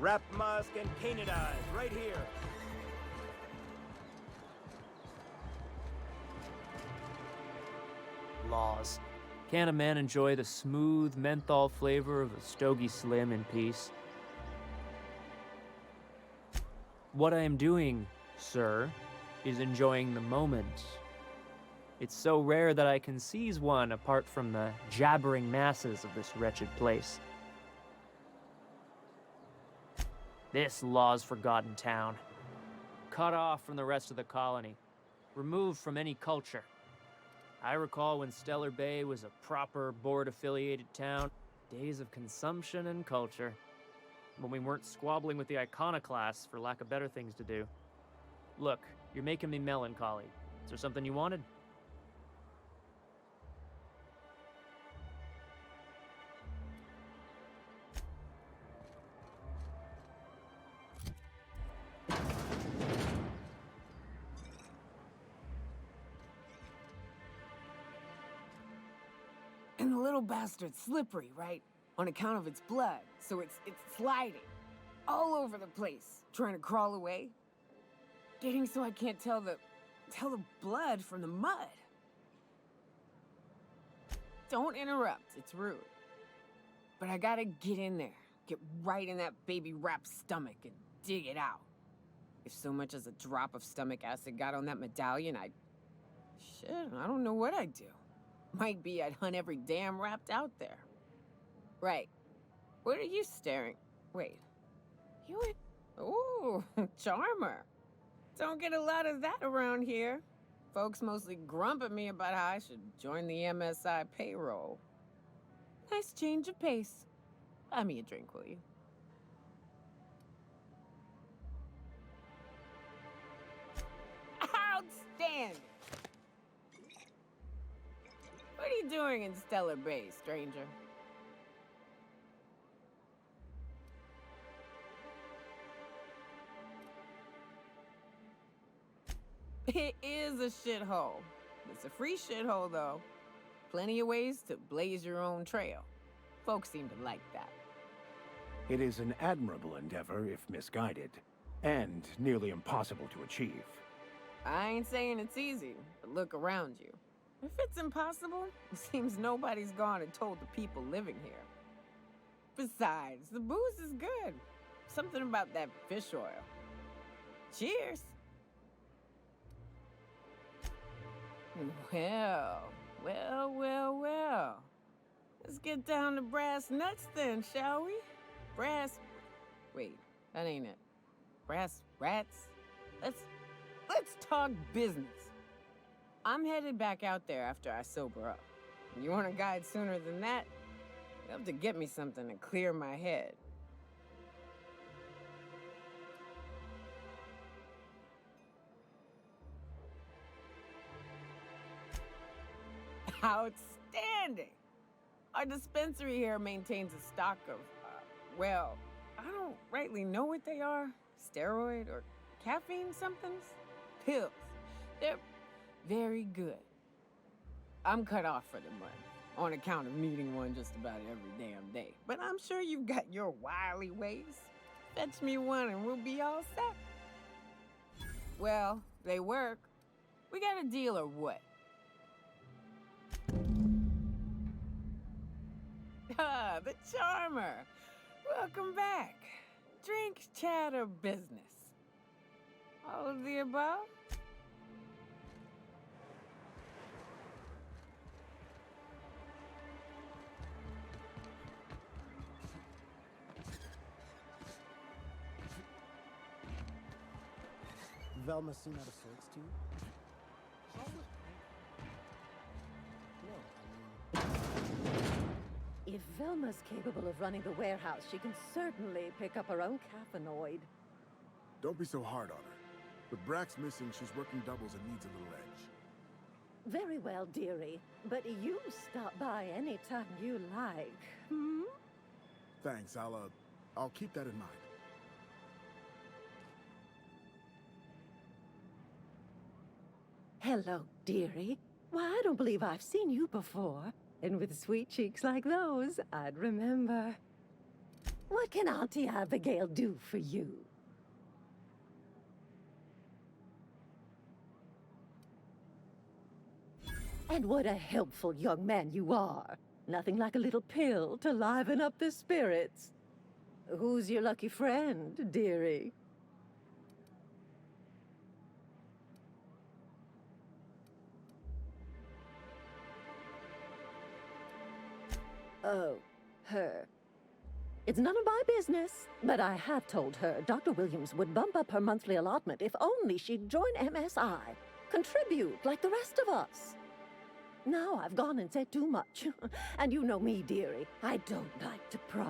Wrap musk and painted eyes, right here. Laws. Can a man enjoy the smooth menthol flavor of a Stogie Slim in peace? What I am doing, sir, is enjoying the moment. It's so rare that I can seize one apart from the jabbering masses of this wretched place. This law's forgotten town. Cut off from the rest of the colony. Removed from any culture. I recall when Stellar Bay was a proper board-affiliated town. Days of consumption and culture. When we weren't squabbling with the iconoclasts for lack of better things to do. Look, you're making me melancholy. Is there something you wanted? And the little bastard's slippery, right? On account of its blood, so it's sliding. All over the place, trying to crawl away. Getting so I can't tell the blood from the mud. Don't interrupt, it's rude. But I gotta get in there, get right in that baby rap's stomach and dig it out. If so much as a drop of stomach acid got on that medallion, shit, I don't know what I'd do. Might be I'd hunt every damn wrapped out there. Right. What are you staring? Wait. You would... Ooh, charmer. Don't get a lot of that around here. Folks mostly grump at me about how I should join the MSI payroll. Nice change of pace. Buy me a drink, will you? Outstanding! What are you doing in Stellar Bay, stranger? It is a shithole. It's a free shithole, though. Plenty of ways to blaze your own trail. Folks seem to like that. It is an admirable endeavor if misguided, and nearly impossible to achieve. I ain't saying it's easy, but look around you. If it's impossible, it seems nobody's gone and told the people living here. Besides, the booze is good. Something about that fish oil. Cheers! Well. Let's get down to brass nuts then, shall we? Wait, that ain't it. Brass rats? Let's talk business. I'm headed back out there after I sober up. You want a guide sooner than that? You have to get me something to clear my head. Outstanding! Our dispensary here maintains a stock of, well, I don't rightly know what they are. Steroid or caffeine somethings? Pills. They're very good. I'm cut off for the month, on account of needing one just about every damn day. But I'm sure you've got your wily ways. Fetch me one and we'll be all set. Well, they work. We got a deal or what? Ah, the charmer. Welcome back. Drink, chat, or business? All of the above? Velma seem out of sorts to you? If Velma's capable of running the warehouse, she can certainly pick up her own caffeinoid. Don't be so hard on her. With Brack's missing, she's working doubles and needs a little edge. Very well, dearie. But you stop by any time you like, hmm? Thanks, I'll keep that in mind. Hello, dearie. Why, I don't believe I've seen you before. And with sweet cheeks like those, I'd remember. What can Auntie Abigail do for you? And what a helpful young man you are. Nothing like a little pill to liven up the spirits. Who's your lucky friend, dearie? Oh, her. It's none of my business, but I have told her Dr. Williams would bump up her monthly allotment if only she'd join MSI. Contribute like the rest of us. Now I've gone and said too much. And you know me, dearie. I don't like to pry.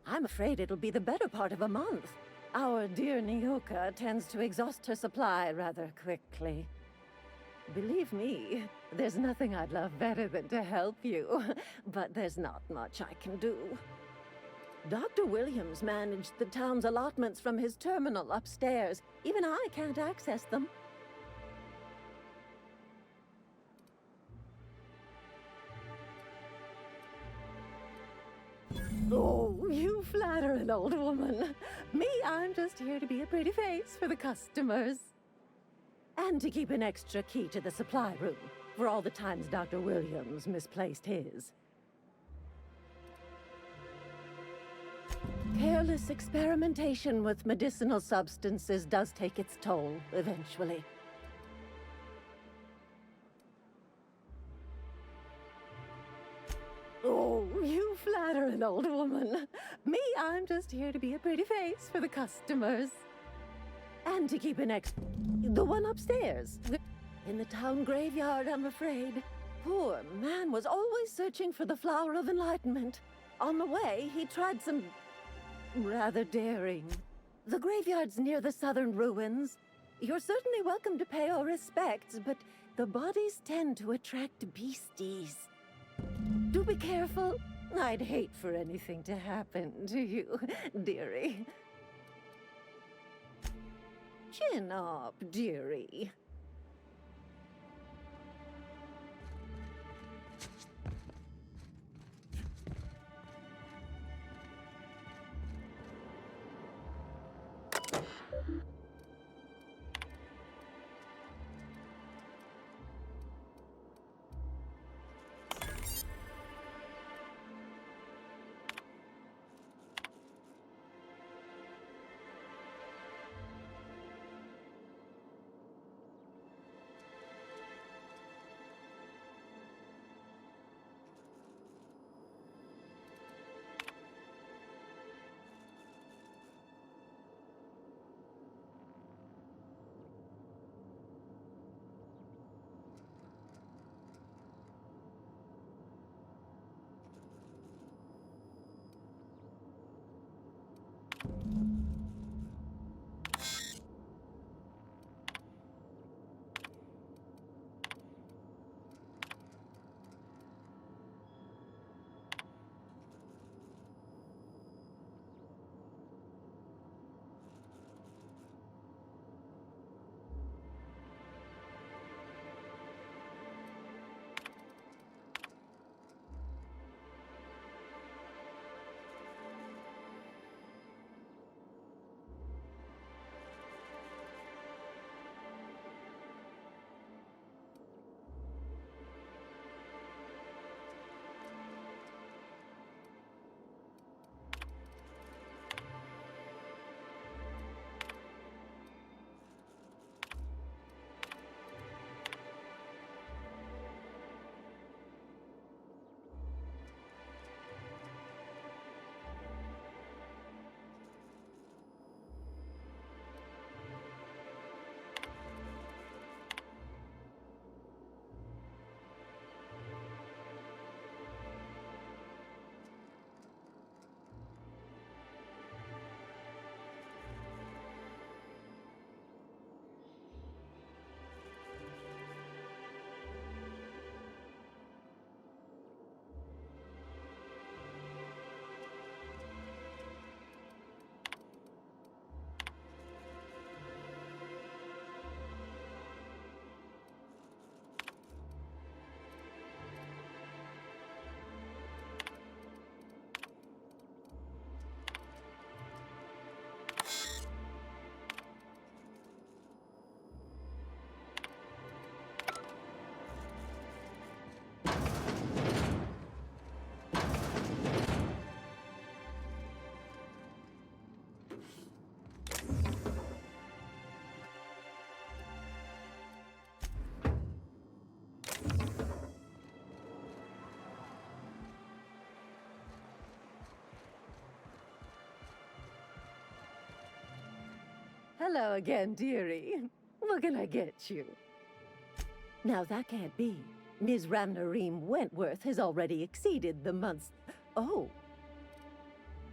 I'm afraid it'll be the better part of a month. Our dear Nyoka tends to exhaust her supply rather quickly. Believe me, there's nothing I'd love better than to help you, but there's not much I can do. Dr. Williams managed the town's allotments from his terminal upstairs. Even I can't access them. Oh, you flatter an old woman. Me, I'm just here to be a pretty face for the customers. And to keep an extra key to the supply room, for all the times Dr. Williams misplaced his. Careless experimentation with medicinal substances does take its toll, eventually. Oh, you flatter an old woman. Me, I'm just here to be a pretty face for the customers. And to keep an the one upstairs. In the town graveyard, I'm afraid. Poor man was always searching for the flower of enlightenment. On the way, he tried some rather daring. The graveyard's near the southern ruins. You're certainly welcome to pay our respects, but the bodies tend to attract beasties. Do be careful. I'd hate for anything to happen to you, dearie. Chin up, dearie. Hello again, dearie. What can I get you? Now that can't be. Ms. Ramnareem Wentworth has already exceeded the month's... Oh.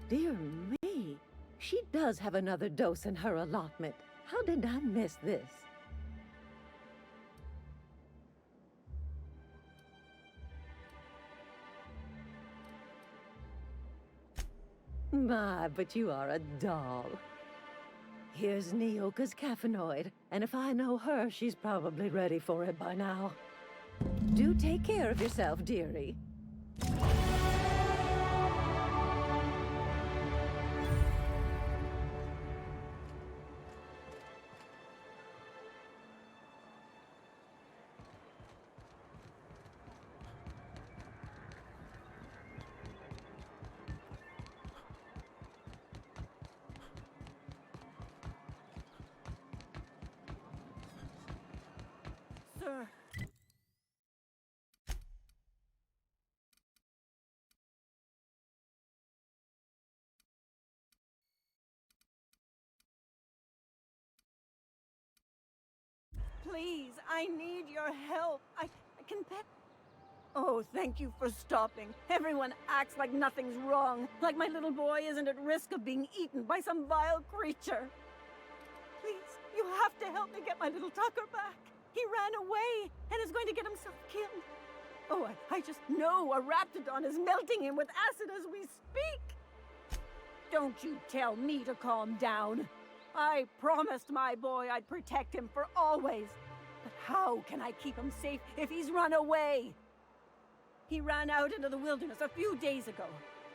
Dear me. She does have another dose in her allotment. How did I miss this? My, but you are a doll. Here's Neoka's caffeinoid, and if I know her, she's probably ready for it by now. Do take care of yourself, dearie. Sir. Please, I need your help. I can pet... Oh, thank you for stopping. Everyone acts like nothing's wrong, like my little boy isn't at risk of being eaten by some vile creature. Please, you have to help me get my little Tucker back. He ran away and is going to get himself killed. Oh, I just know a Raptidon is melting him with acid as we speak. Don't you tell me to calm down. I promised my boy I'd protect him for always. But how can I keep him safe if he's run away? He ran out into the wilderness a few days ago.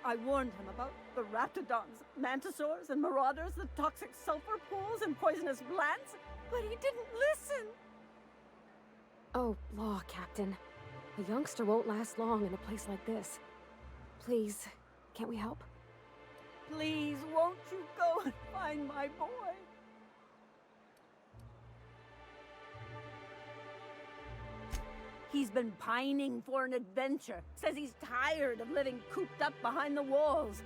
I warned him about the Raptidons, Mantisaurs, and Marauders, the toxic sulfur pools, and poisonous plants, but he didn't listen. Oh, law, Captain. A youngster won't last long in a place like this. Please, can't we help? Please, won't you go and find my boy? He's been pining for an adventure. Says he's tired of living cooped up behind the walls.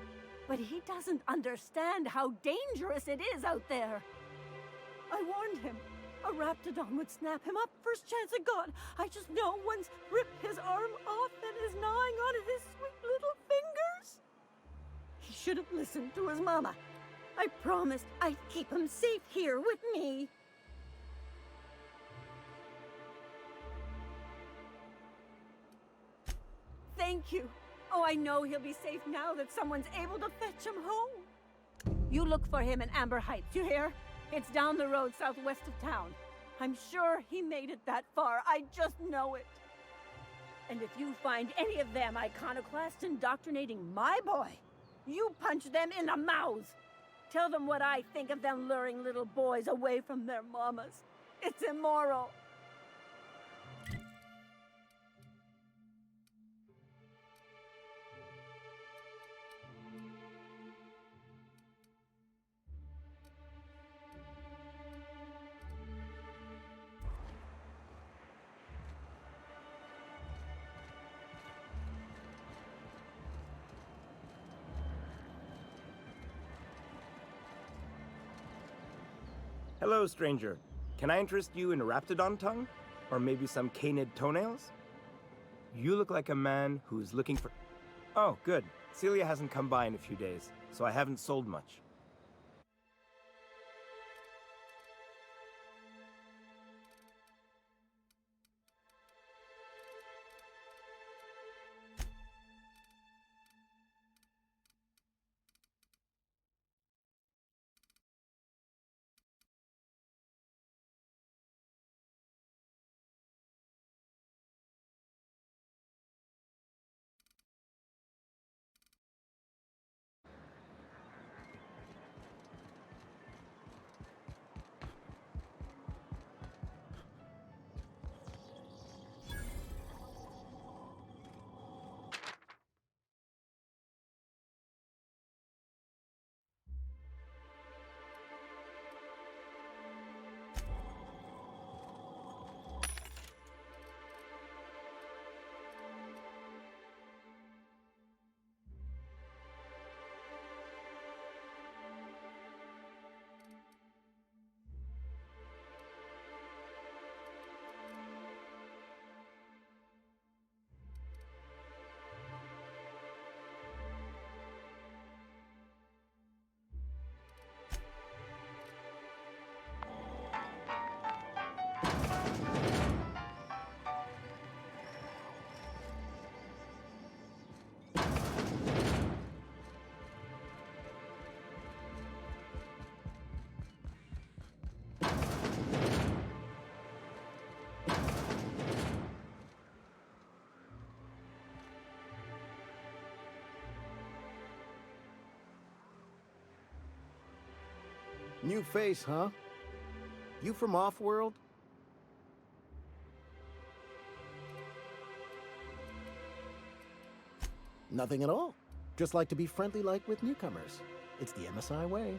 But he doesn't understand how dangerous it is out there. I warned him. A Raptidon would snap him up first chance it got. I just know one's ripped his arm off and is gnawing on his sweet little fingers. He should have listened to his mama. I promised I'd keep him safe here with me. Thank you. Oh, I know he'll be safe now that someone's able to fetch him home. You look for him in Amber Heights, you hear? It's down the road southwest of town. I'm sure he made it that far. I just know it. And if you find any of them iconoclasts indoctrinating my boy, you punch them in the mouths. Tell them what I think of them luring little boys away from their mamas. It's immoral. Hello, stranger. Can I interest you in Raptidon tongue? Or maybe some canid toenails? You look like a man who's looking for... Oh, good. Celia hasn't come by in a few days, so I haven't sold much. New face, huh? You from off-world? Nothing at all. Just like to be friendly like with newcomers. It's the MSI way.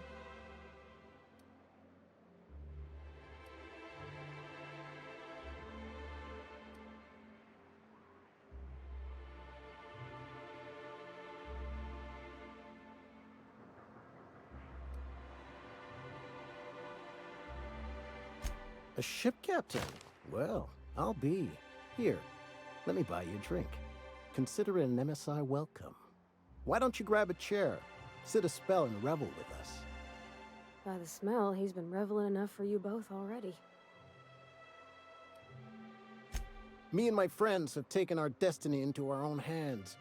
A ship captain? Well, I'll be. Here, let me buy you a drink. Consider it an MSI welcome. Why don't you grab a chair, sit a spell, and revel with us? By the smell, he's been reveling enough for you both already. Me and my friends have taken our destiny into our own hands.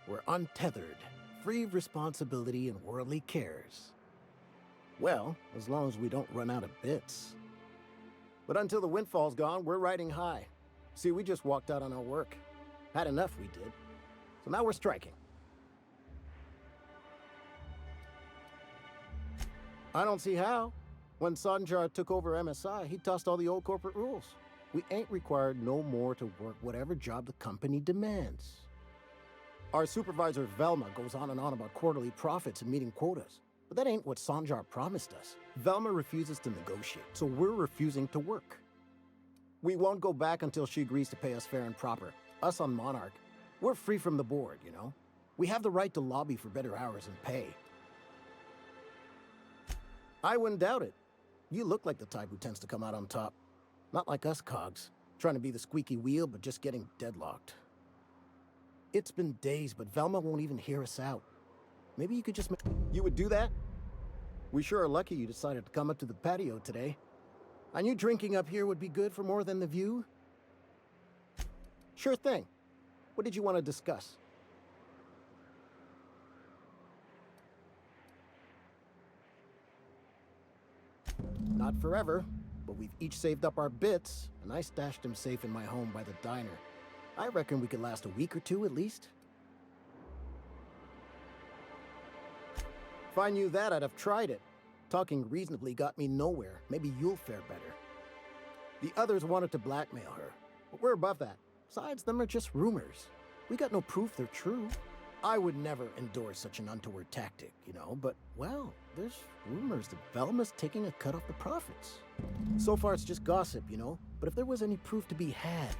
We're untethered, free of responsibility and worldly cares. Well, as long as we don't run out of bits. But until the windfall's gone, we're riding high. See, we just walked out on our work. Had enough, we did. So now we're striking. I don't see how. When Sanjar took over MSI, he tossed all the old corporate rules. We ain't required no more to work whatever job the company demands. Our supervisor, Velma, goes on and on about quarterly profits and meeting quotas. But that ain't what Sanjar promised us. Velma refuses to negotiate, so we're refusing to work. We won't go back until she agrees to pay us fair and proper. Us on Monarch, we're free from the board, you know? We have the right to lobby for better hours and pay. I wouldn't doubt it. You look like the type who tends to come out on top. Not like us cogs, trying to be the squeaky wheel but just getting deadlocked. It's been days, but Velma won't even hear us out. Maybe you could just... You would do that? We sure are lucky you decided to come up to the patio today. I knew drinking up here would be good for more than the view. Sure thing. What did you want to discuss? Not forever, but we've each saved up our bits, and I stashed them safe in my home by the diner. I reckon we could last a week or two at least. If I knew that, I'd have tried it. Talking reasonably got me nowhere. Maybe you'll fare better. The others wanted to blackmail her, but we're above that. Besides, them are just rumors. We got no proof they're true. I would never endorse such an untoward tactic, you know, but, well, there's rumors that Velma's taking a cut off the profits. So far, it's just gossip, you know, but if there was any proof to be had...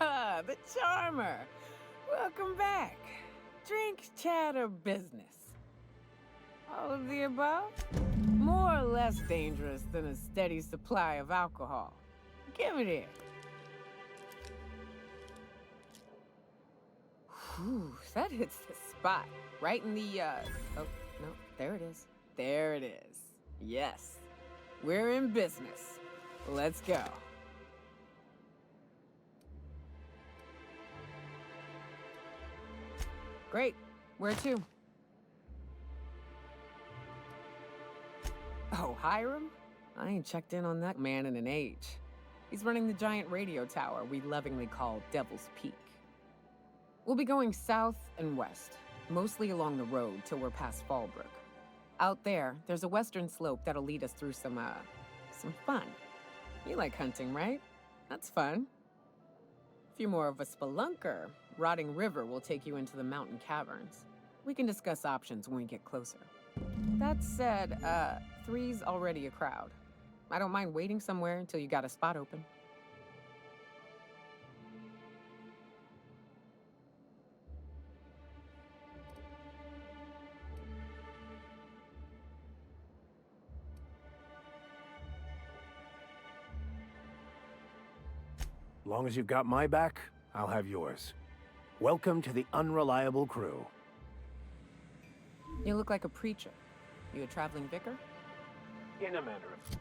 Ah, the charmer. Welcome back. Drink, chat, or business? All of the above? More or less dangerous than a steady supply of alcohol. Give it here. Whew, that hits the spot. Right in the, oh, no, there it is. There it is. Yes. We're in business. Let's go. Great. Where to? Oh, Hiram? I ain't checked in on that man in an age. He's running the giant radio tower we lovingly call Devil's Peak. We'll be going south and west, mostly along the road till we're past Fallbrook. Out there, there's a western slope that'll lead us through some fun. You like hunting, right? That's fun. If you're more of a spelunker, Rotting River will take you into the mountain caverns. We can discuss options when we get closer. That said, 3's already a crowd. I don't mind waiting somewhere until you got a spot open. Long as you've got my back, I'll have yours. Welcome to the unreliable crew. You look like a preacher. You a traveling vicar? In a manner of...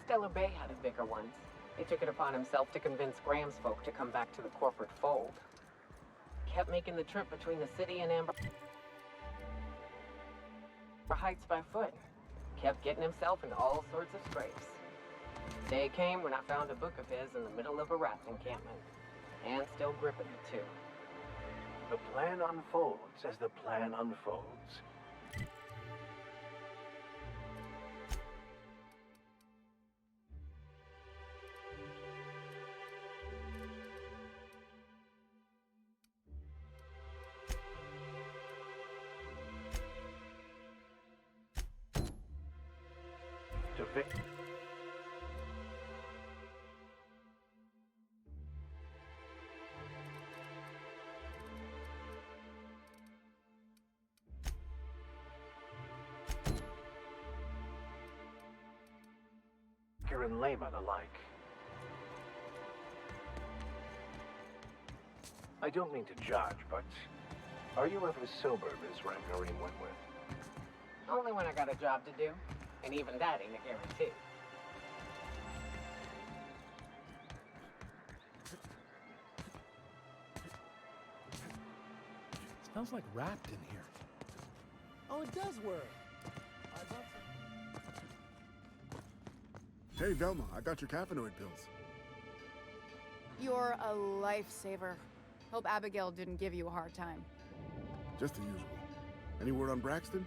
Stellar Bay had a vicar once. He took it upon himself to convince Graham's folk to come back to the corporate fold. Kept making the trip between the city and Amber Heights by foot. Kept getting himself into all sorts of scrapes. Day came when I found a book of his in the middle of a raft encampment. And still gripping it, too. The plan unfolds as the plan unfolds. To fix. And layman alike. I don't mean to judge, but are you ever sober, Ms. Rangarine Wentworth? Only when I got a job to do. And even that ain't a guarantee. Smells like wrapped in here. Oh, it does work. I'd love some. Hey, Velma, I got your caffeinoid pills. You're a lifesaver. Hope Abigail didn't give you a hard time. Just the usual. Any word on Braxton?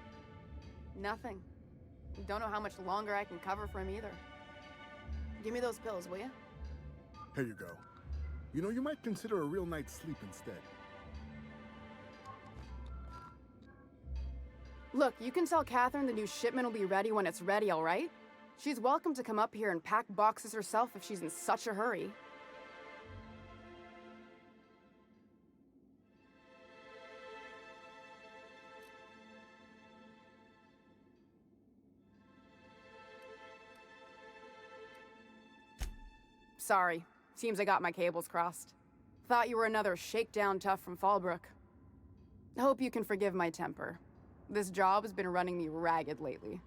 Nothing. Don't know how much longer I can cover for him either. Give me those pills, will you? Here you go. You know, you might consider a real night's sleep instead. Look, you can tell Catherine the new shipment will be ready when it's ready, all right? She's welcome to come up here and pack boxes herself if she's in such a hurry. Sorry. Seems I got my cables crossed. Thought you were another shakedown tough from Fallbrook. Hope you can forgive my temper. This job has been running me ragged lately.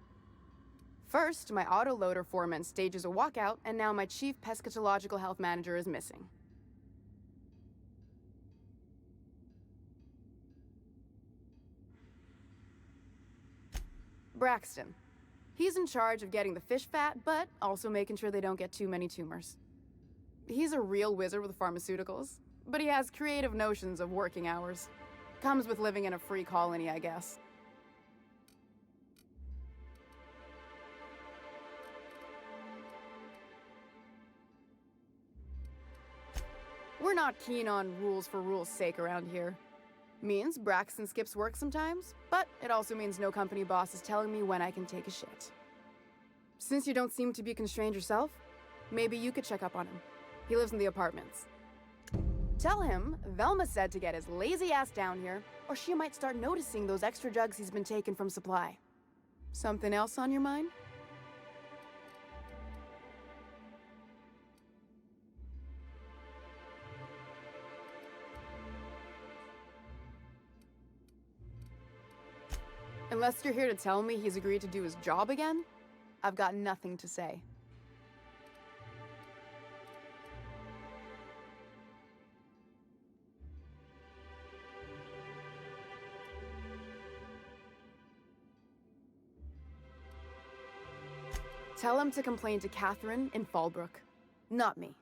First, my autoloader foreman stages a walkout, and now my chief pescatological health manager is missing. Braxton. He's in charge of getting the fish fat, but also making sure they don't get too many tumors. He's a real wizard with pharmaceuticals, but he has creative notions of working hours. Comes with living in a free colony, I guess. We're not keen on rules for rules' sake around here. Means Braxton skips work sometimes, but it also means no company boss is telling me when I can take a shit. Since you don't seem to be constrained yourself, maybe you could check up on him. He lives in the apartments. Tell him Velma said to get his lazy ass down here, or she might start noticing those extra jugs he's been taking from supply. Something else on your mind? Unless you're here to tell me he's agreed to do his job again, I've got nothing to say. Tell him to complain to Catherine in Fallbrook, not me.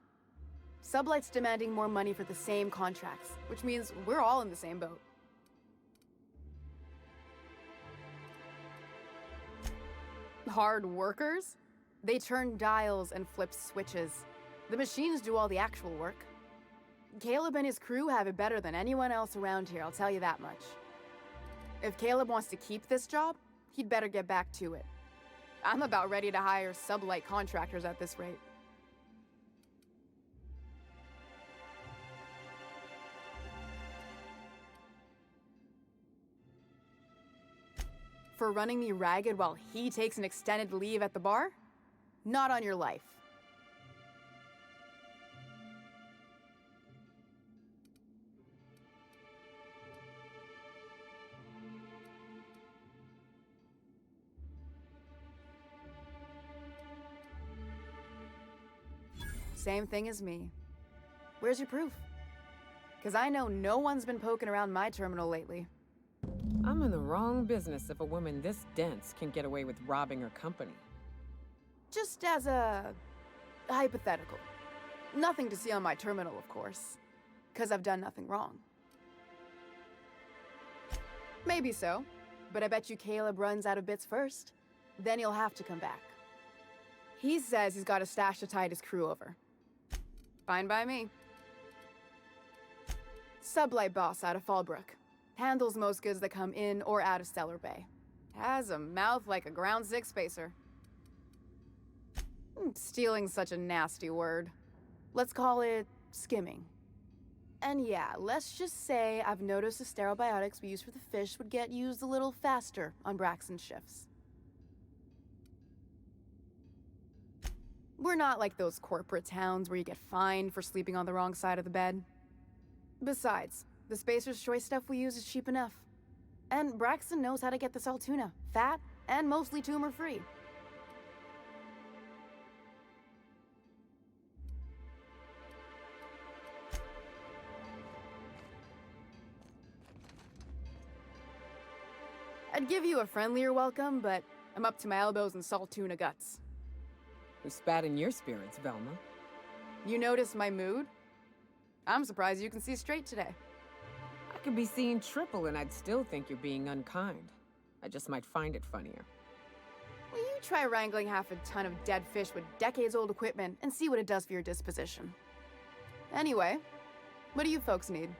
Sublight's demanding more money for the same contracts, which means we're all in the same boat. Hard workers? They turn dials and flip switches. The machines do all the actual work. Caleb and his crew have it better than anyone else around here, I'll tell you that much. If Caleb wants to keep this job, he'd better get back to it. I'm about ready to hire sublight contractors at this rate. For running me ragged while he takes an extended leave at the bar? Not on your life. Same thing as me. Where's your proof? Because I know no one's been poking around my terminal lately. I'm in the wrong business if a woman this dense can get away with robbing her company. Just as a hypothetical. Nothing to see on my terminal, of course. Because I've done nothing wrong. Maybe so, but I bet you Caleb runs out of bits first. Then he'll have to come back. He says he's got a stash to tide his crew over. Fine by me. Sublight boss out of Fallbrook. Handles most goods that come in or out of Stellar Bay. Has a mouth like a ground six spacer. Stealing's such a nasty word. Let's call it skimming. And yeah, let's just say I've noticed the sterile biotics we use for the fish would get used a little faster on Braxton's shifts. We're not like those corporate towns where you get fined for sleeping on the wrong side of the bed. Besides, the Spacer's Choice stuff we use is cheap enough. And Braxton knows how to get the Saltuna, fat and mostly tumor-free. I'd give you a friendlier welcome, but I'm up to my elbows in salt tuna guts. Who spat in your spirits, Velma? You notice my mood? I'm surprised you can see straight today. I could be seeing triple and I'd still think you're being unkind. I just might find it funnier. Will you try wrangling half a ton of dead fish with decades-old equipment and see what it does for your disposition? Anyway, what do you folks need?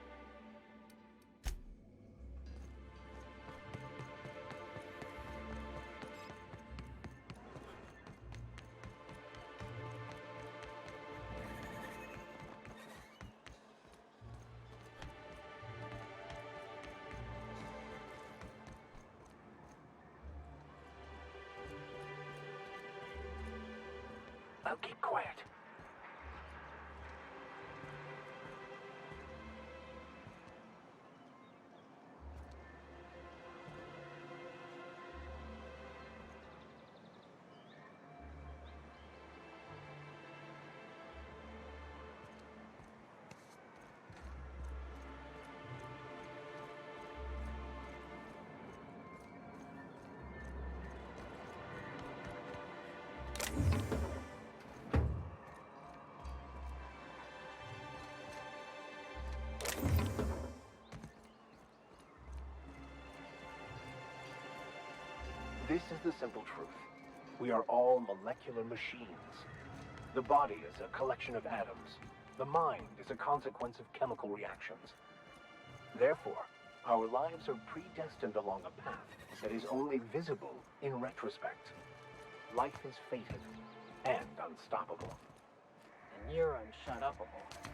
Now keep quiet. This is the simple truth. We are all molecular machines. The body is a collection of atoms. The mind is a consequence of chemical reactions. Therefore, our lives are predestined along a path that is only visible in retrospect. Life is fated and unstoppable. And you're unshut-upable.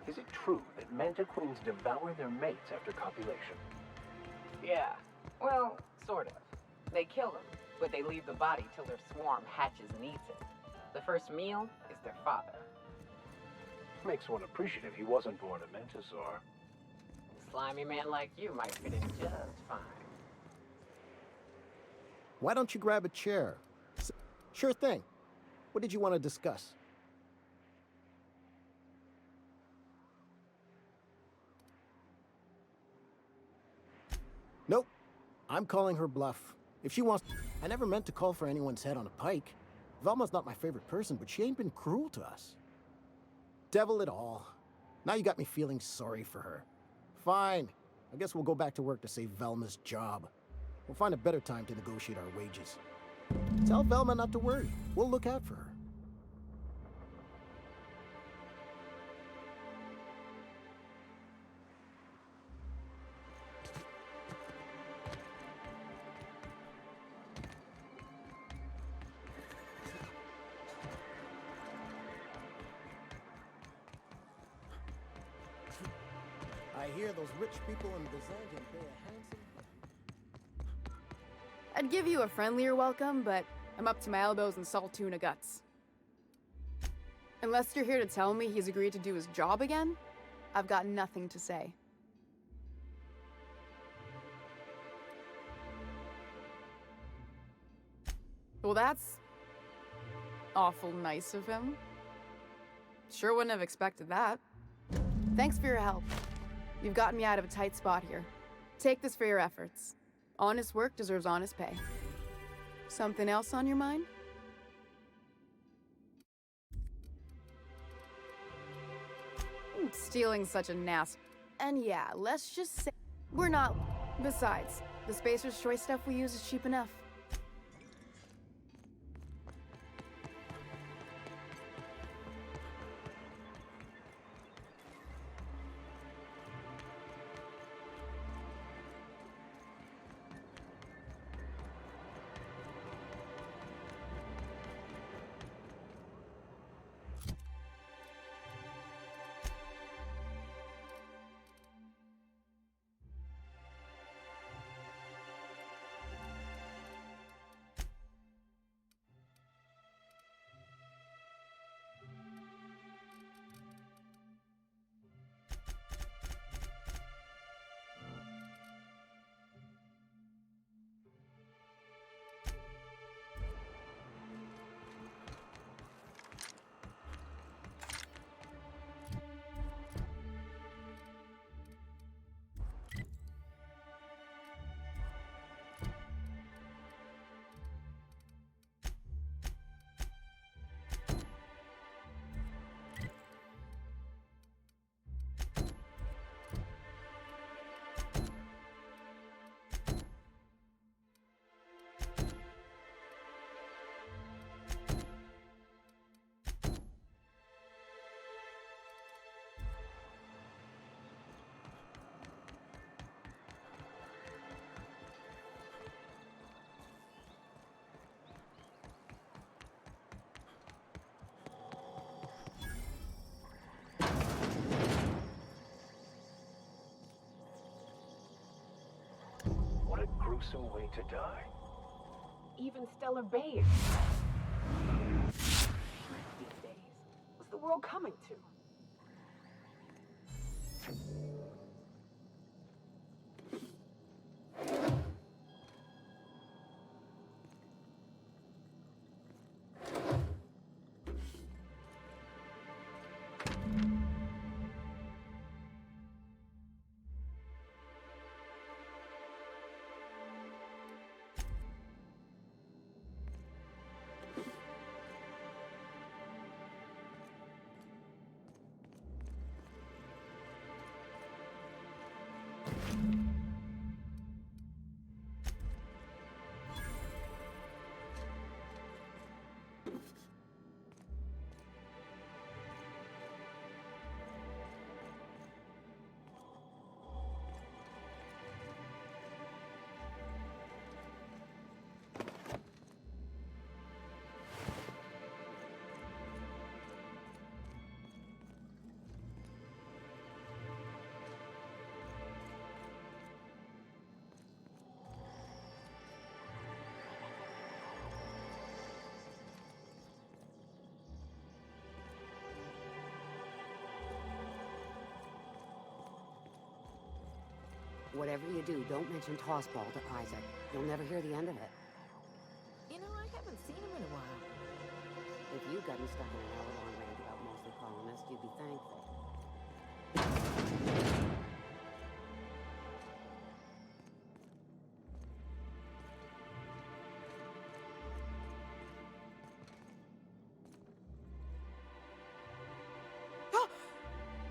Is it true that manta queens devour their mates after copulation? Yeah. Well, sort of. They kill them, but they leave the body till their swarm hatches and eats it. The first meal is their father. Makes one appreciative he wasn't born a mentosaur. A slimy man like you might fit in just fine. Why don't you grab a chair? Sure thing. What did you want to discuss? Nope. I'm calling her bluff. If she wants... I never meant to call for anyone's head on a pike. Velma's not my favorite person, but she ain't been cruel to us. Devil it all. Now you got me feeling sorry for her. Fine. I guess we'll go back to work to save Velma's job. We'll find a better time to negotiate our wages. Tell Velma not to worry. We'll look out for her. I hear those rich people in Byzantium pay a handsome... I'd give you a friendlier welcome, but I'm up to my elbows in salt tuna guts. Unless you're here to tell me he's agreed to do his job again, I've got nothing to say. Well, that's awful nice of him. Sure wouldn't have expected that. Thanks for your help. You've gotten me out of a tight spot here. Take this for your efforts. Honest work deserves honest pay. Something else on your mind? Stealing's such a nasty... And yeah, let's just say... We're not... Besides, the Spacer's Choice stuff we use is cheap enough. What a gruesome way to die. Even Stellar Bay is these days. What's the world coming to? Whatever you do, don't mention Tossball to Isaac. You'll never hear the end of it. You know, I haven't seen him in a while. If you'd gotten stuck in an hour-long rant about mostly colonists, you'd be thankful.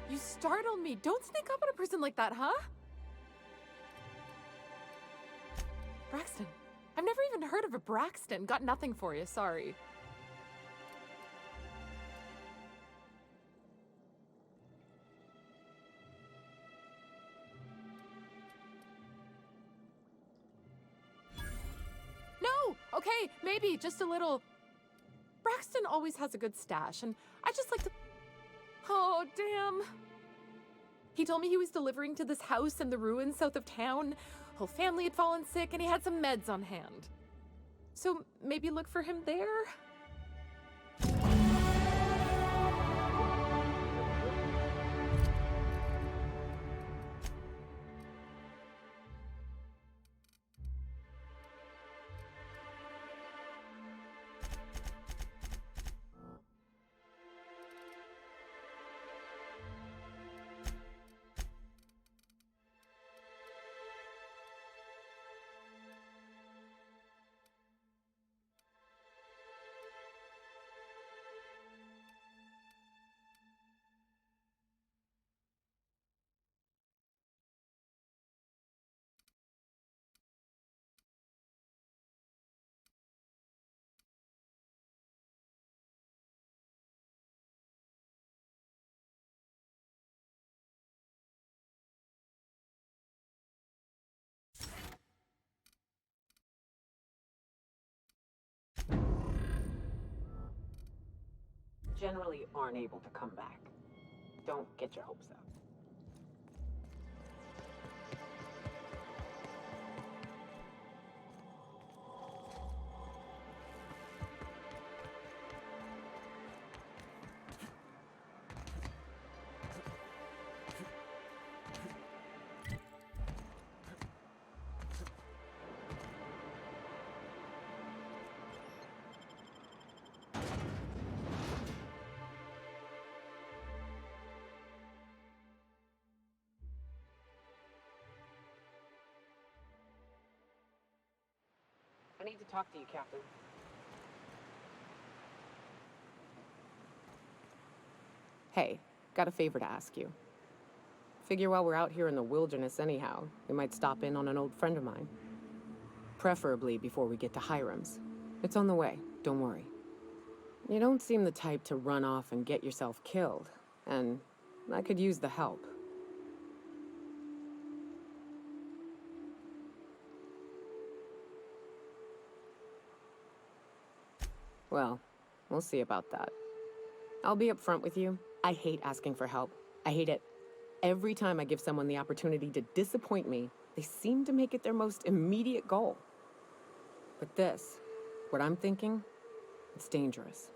You startled me. Don't sneak up on a person like that, huh? Braxton. I've never even heard of a Braxton. Got nothing for you, sorry. No! Okay, maybe, just a little. Braxton always has a good stash, and I just like to... Oh, damn. He told me he was delivering to this house in the ruins south of town. Whole family had fallen sick, and he had some meds on hand. So maybe look for him there? Generally aren't able to come back. Don't get your hopes up. I need to talk to you, Captain. Hey, got a favor to ask you. Figure while we're out here in the wilderness anyhow, we might stop in on an old friend of mine. Preferably before we get to Hiram's. It's on the way, don't worry. You don't seem the type to run off and get yourself killed, and I could use the help. Well, we'll see about that. I'll be upfront with you. I hate asking for help. I hate it. Every time I give someone the opportunity to disappoint me, they seem to make it their most immediate goal. But this, what I'm thinking, it's dangerous.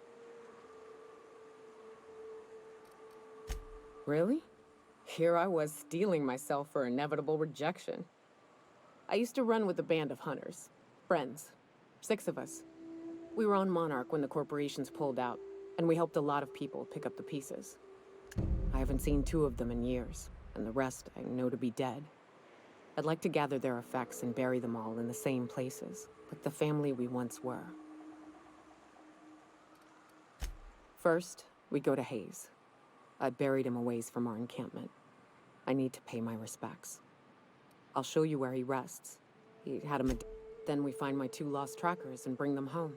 Really? Here I was steeling myself for inevitable rejection. I used to run with a band of hunters. Friends. 6 of us. We were on Monarch when the corporations pulled out, and we helped a lot of people pick up the pieces. I haven't seen 2 of them in years, and the rest I know to be dead. I'd like to gather their effects and bury them all in the same places, like the family we once were. First, we go to Hayes. I buried him a ways from our encampment. I need to pay my respects. I'll show you where he rests. He had him Then we find my 2 lost trackers and bring them home.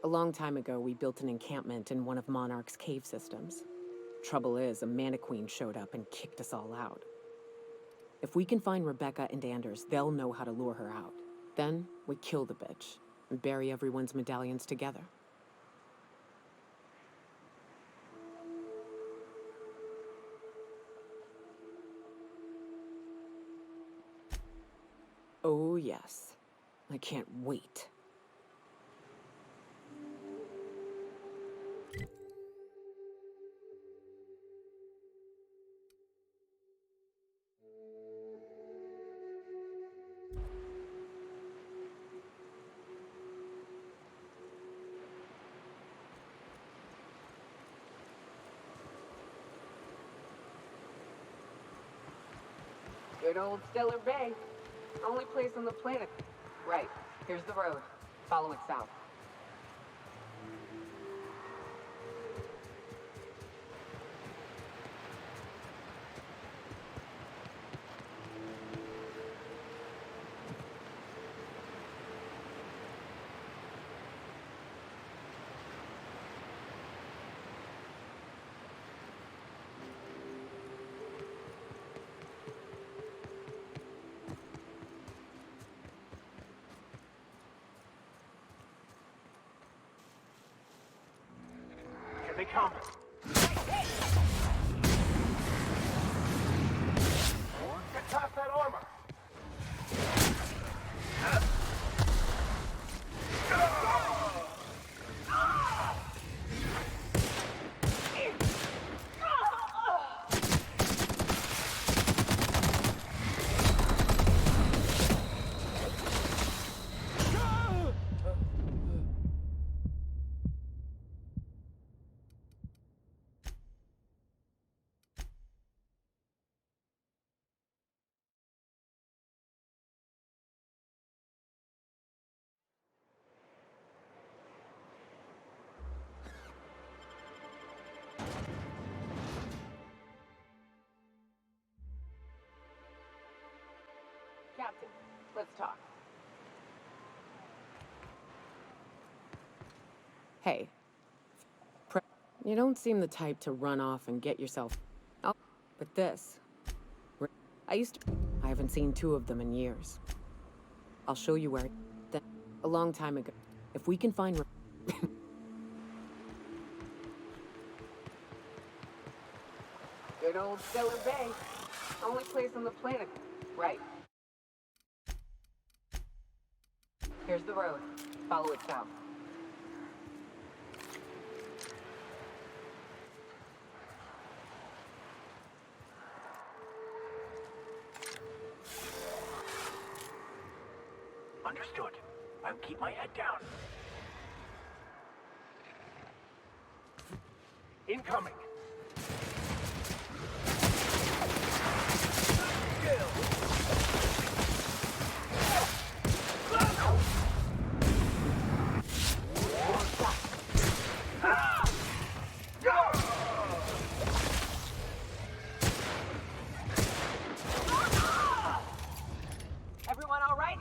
A long time ago, we built an encampment in one of Monarch's cave systems. Trouble is, a Mantiqueen showed up and kicked us all out. If we can find Rebecca and Anders, they'll know how to lure her out. Then, we kill the bitch and bury everyone's medallions together. Oh, yes. I can't wait. Good old Stellar Bay. Only place on the planet. Right. Here's the road. Follow it south. Here they come. Get past that armor. Captain, let's talk. Hey. You don't seem the type to run off and get yourself... Oh, but this... I haven't seen two of them in years. I'll show you where... A long time ago. If we can find... Good old Stellar Bay. Only place on the planet. Right. Here's the road. Follow it south. Understood. I'll keep my head down. Incoming. Everyone all right?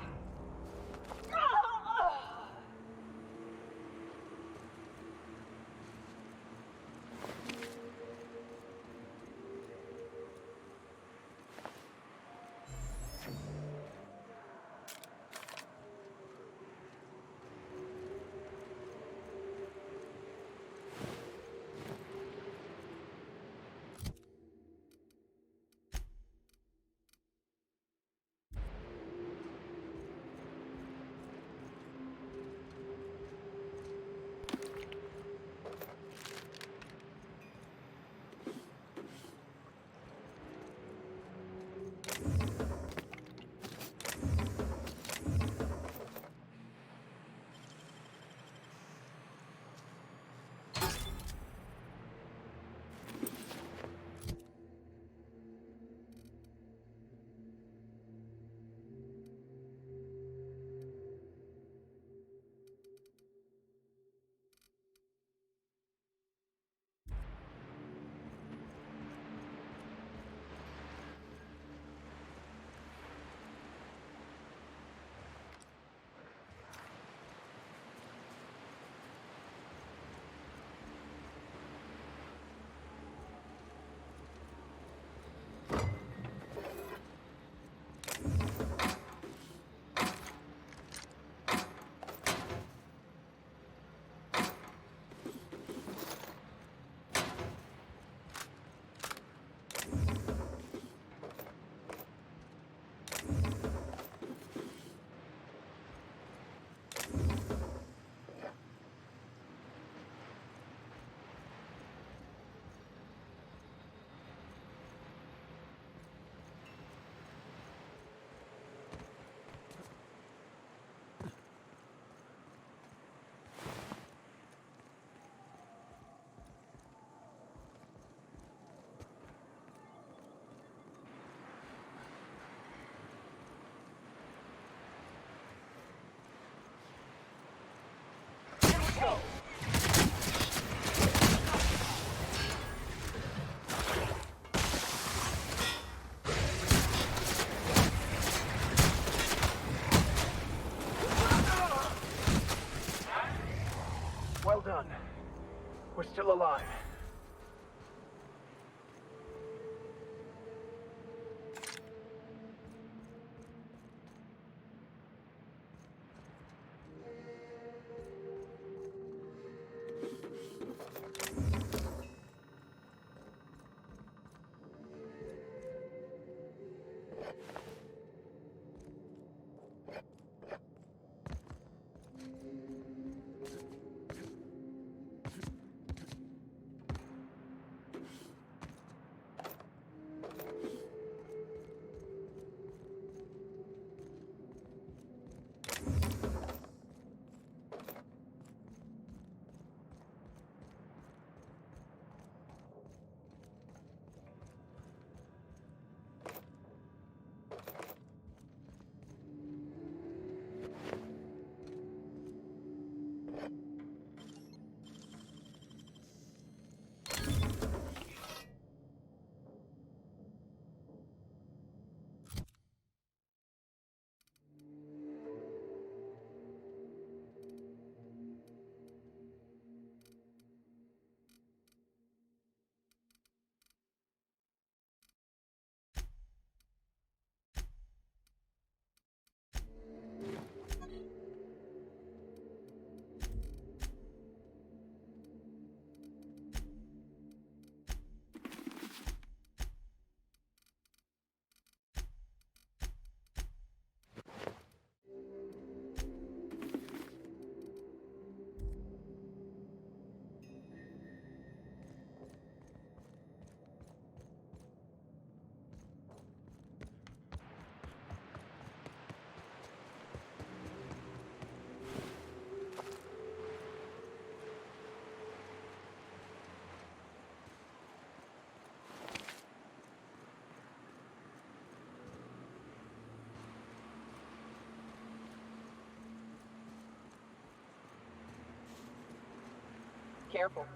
Careful.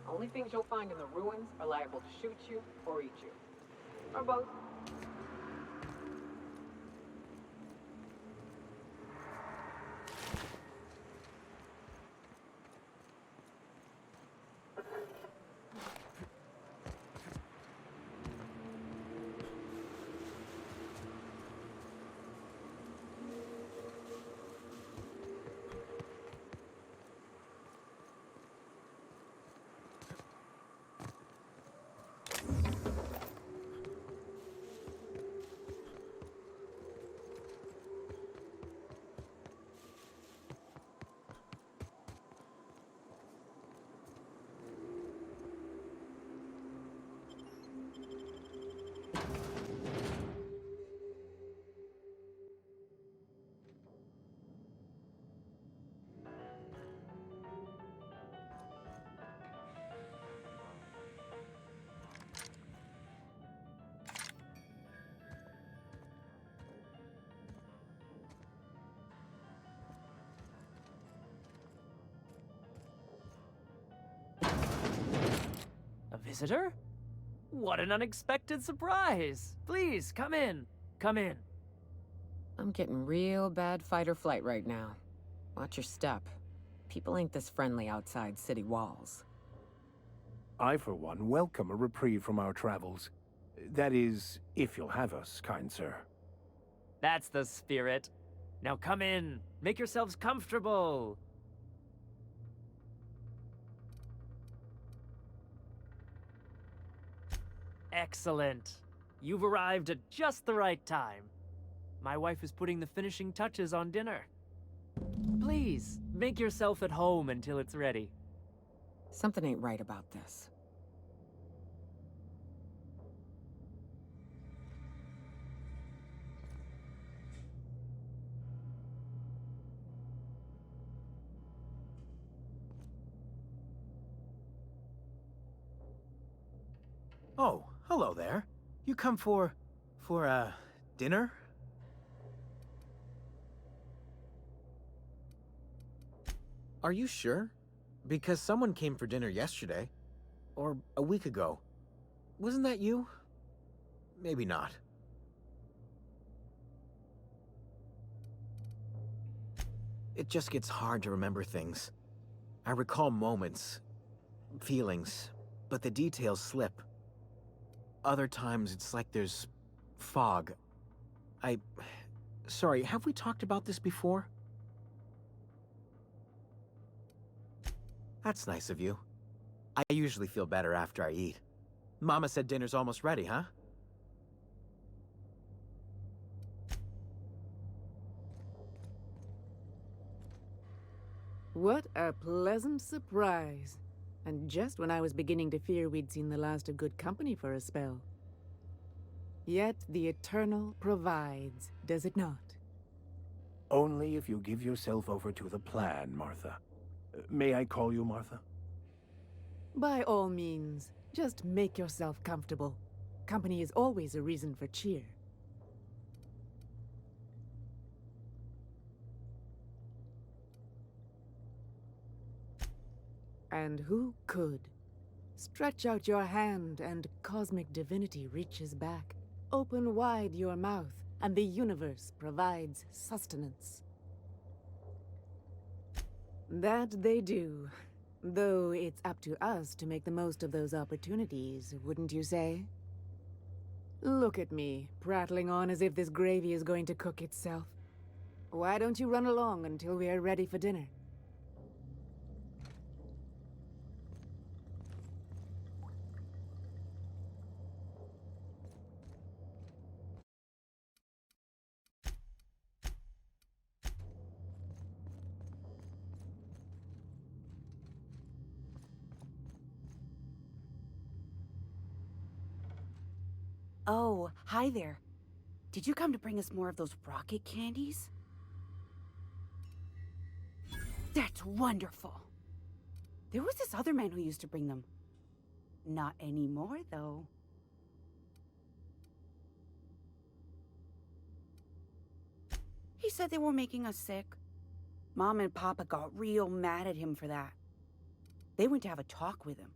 Only things you'll find in the ruins are liable to shoot you or eat you. Or both. A visitor? What an unexpected surprise! Please, come in. Come in. I'm getting real bad fight or flight right now. Watch your step. People ain't this friendly outside city walls. I, for one, welcome a reprieve from our travels. That is, if you'll have us, kind sir. That's the spirit. Now come in. Make yourselves comfortable. Excellent. You've arrived at just the right time. My wife is putting the finishing touches on dinner. Please, make yourself at home until it's ready. Something ain't right about this. Oh, hello there. You come for dinner? Are you sure? Because someone came for dinner yesterday. Or a week ago. Wasn't that you? Maybe not. It just gets hard to remember things. I recall moments, feelings, but the details slip. Other times, it's like there's fog. Sorry, have we talked about this before? That's nice of you. I usually feel better after I eat. Mama said dinner's almost ready, huh? What a pleasant surprise. And just when I was beginning to fear we'd seen the last of good company for a spell. Yet the Eternal provides, does it not? Only if you give yourself over to the plan, Martha. May I call you Martha? By all means, just make yourself comfortable. Company is always a reason for cheer. And who could? Stretch out your hand and cosmic divinity reaches back. Open wide your mouth and the universe provides sustenance. That they do. Though it's up to us to make the most of those opportunities, wouldn't you say? Look at me, prattling on as if this gravy is going to cook itself. Why don't you run along until we are ready for dinner? Oh, hi there. Did you come to bring us more of those rocket candies? That's wonderful. There was this other man who used to bring them. Not anymore, though. He said they were making us sick. Mom and Papa got real mad at him for that. They went to have a talk with him.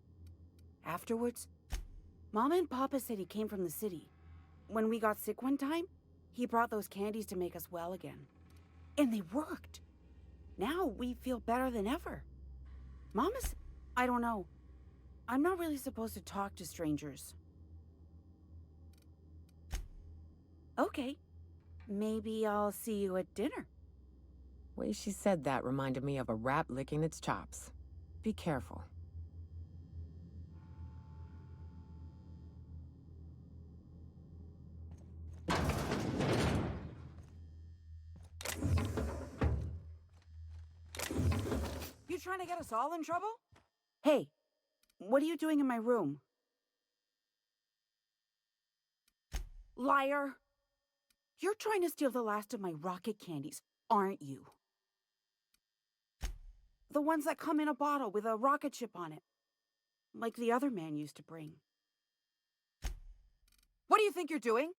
Afterwards, Mama and Papa said he came from the city. When we got sick one time, he brought those candies to make us well again. And they worked. Now we feel better than ever. Mama's... I don't know. I'm not really supposed to talk to strangers. Okay. Maybe I'll see you at dinner. Way she said that reminded me of a rat licking its chops. Be careful. You trying to get us all in trouble? Hey, what are you doing in my room? Liar! You're trying to steal the last of my rocket candies, aren't you? The ones that come in a bottle with a rocket ship on it. Like the other man used to bring. What do you think you're doing?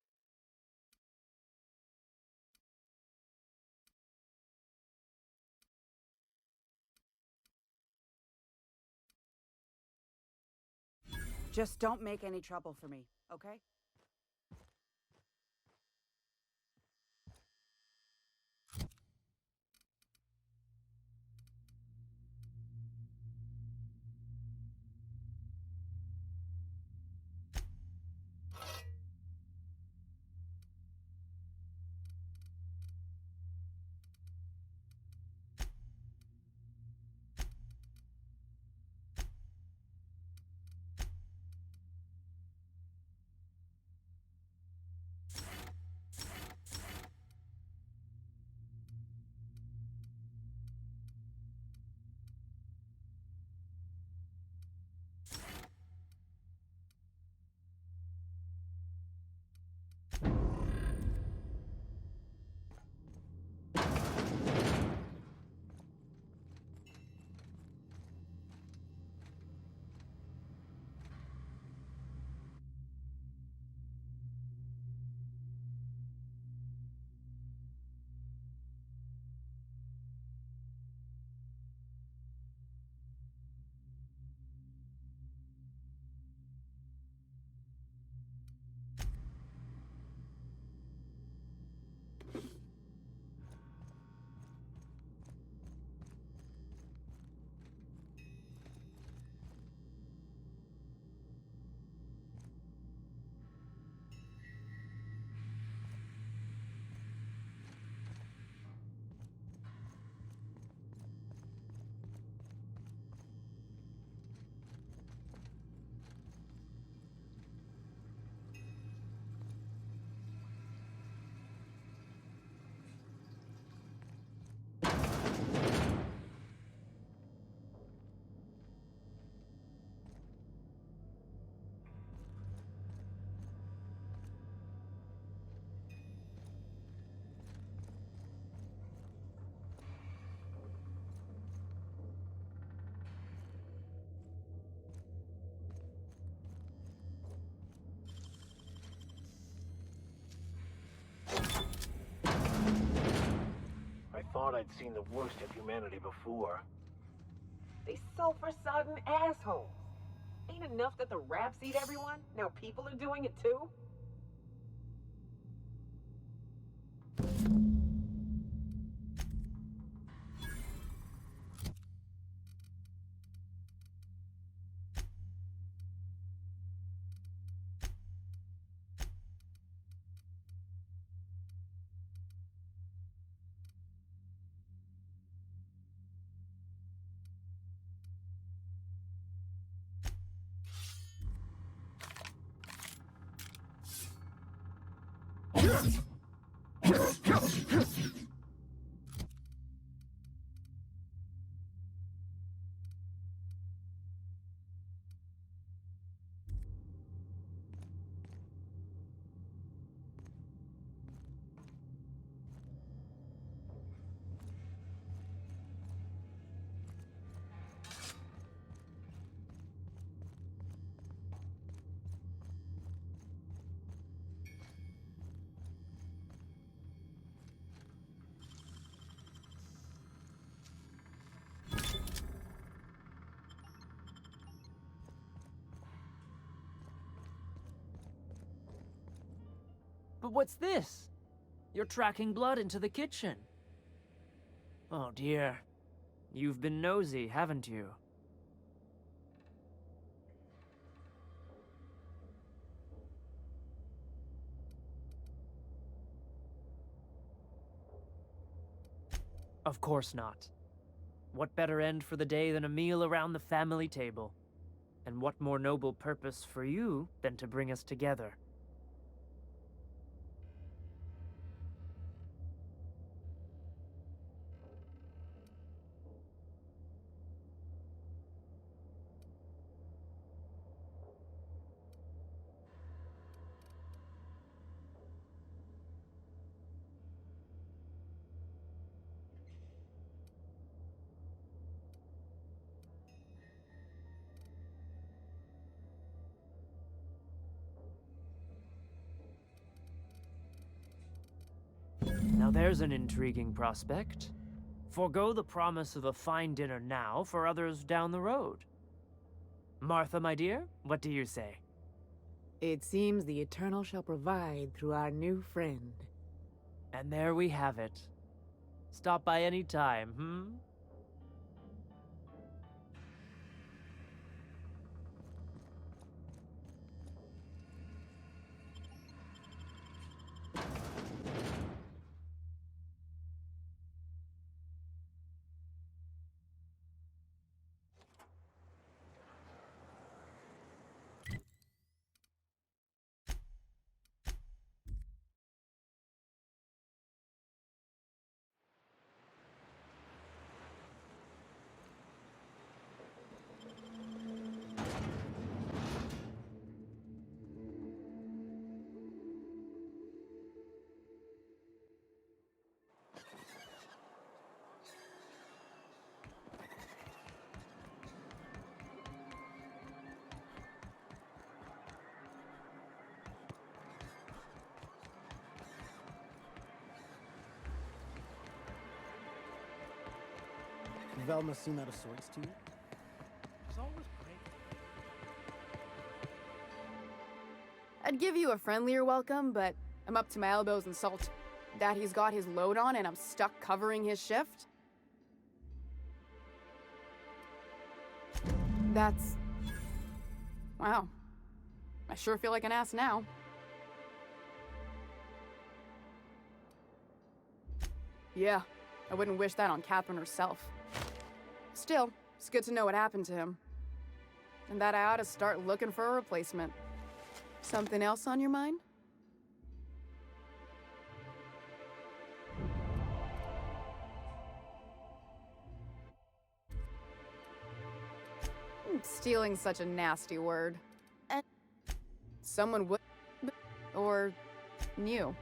Just don't make any trouble for me, okay? I'd seen the worst of humanity before. They sulfur-sodden assholes. Ain't enough that the raps eat everyone? Now people are doing it too? But what's this? You're tracking blood into the kitchen. Oh dear. You've been nosy, haven't you? Of course not. What better end for the day than a meal around the family table? And what more noble purpose for you than to bring us together? Now there's an intriguing prospect. Forgo the promise of a fine dinner now for others down the road. Martha, my dear, what do you say? It seems the Eternal shall provide through our new friend. And there we have it. Stop by any time, Velma seem out of sorts to you? It's always great. I'd give you a friendlier welcome, but I'm up to my elbows in salt. That he's got his load on and I'm stuck covering his shift? That's... wow. I sure feel like an ass now. Yeah, I wouldn't wish that on Catherine herself. Still, it's good to know what happened to him. And that I ought to start looking for a replacement. Something else on your mind? Stealing's such a nasty word. Someone would... or... knew.